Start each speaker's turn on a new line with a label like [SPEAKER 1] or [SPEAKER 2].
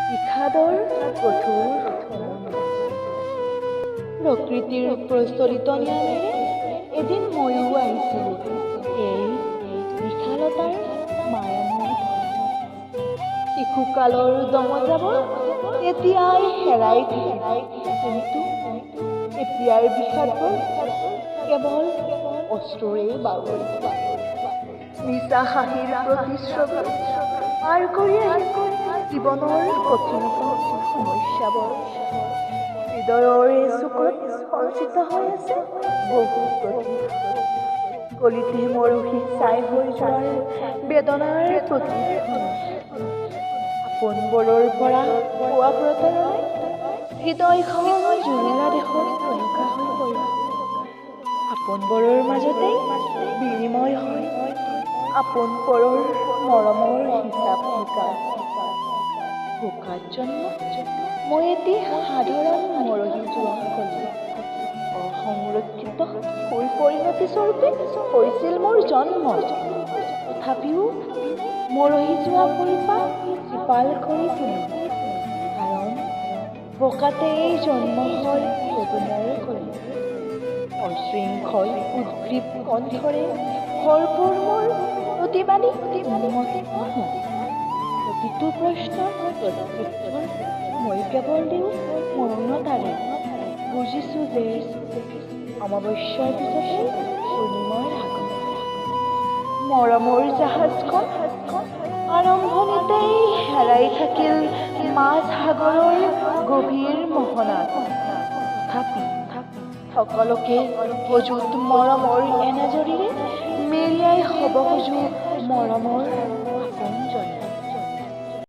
[SPEAKER 1] বিষাদৰ কঠোৰ প্ৰকৃতিৰ প্ৰচলিত নিয়মেৰে এদিন ময়ো আহিছিলোঁ এই বিশালতাৰ মায়াময় শিশুকালৰ দমজাবোৰ তেতিয়াই হেৰাই কিন্তু এতিয়াৰ বিষাদবোৰ কেৱল অশ্ৰুৰে বাগৰি মিছা হাঁহিৰ প্ৰতিশ্ৰুতি পাৰ কৰি জীৱনৰ কঠিনতম সমস্যাবোৰ হৃদয়ৰ চুকত সঞ্চিত হৈ আছে বহু প্ৰতিভা গলিতে মৰহি ছাই হৈ যোৱাৰ বেদনাৰ প্ৰতিধ্বনি আপোনবোৰৰ পৰা পোৱা প্ৰতাৰণাই হৃদয়খন জুৰুলা দেশত টনকা হৈ পৰিল আপোনবোৰৰ মাজতে বিনিময় হয় আপোনপৰৰ মৰমৰ হিচাপ নিকাচ বোকাত জন্ম মই এটি সাধাৰণ মৰহি যোৱা কলি অসংৰক্ষিত ফুল পৰিণতি স্বৰূপে হৈছিল মোৰ জন্ম তথাপিও মৰহি যোৱা ফুলপাহ জীপাল কৰি তুলিম কাৰণ বোকাতেই জন্ম হয় সদুমৰ কলি অশৃংখল উদ্গ্ৰীৱ কণ্ঠৰে ভৰপূৰ মোৰ প্ৰতিবাদী প্ৰতিটো প্ৰশ্নৰ প্ৰত্যুত্তৰ মই কেৱল দিওঁ মৌনতাৰে বুজিছোঁ যে অমাৱস্যাৰ পিছতে পূৰ্ণিমাৰ আগত মৰমৰ জাহাজখন আৰম্ভণিতেই হেৰাই থাকিল মাজ সাগৰৰ গভীৰ মোহনাত তথাপি সকলোকে অযুত মৰমৰ এনাজৰীৰে মেৰিয়াই হ'ব খোজো মৰমৰ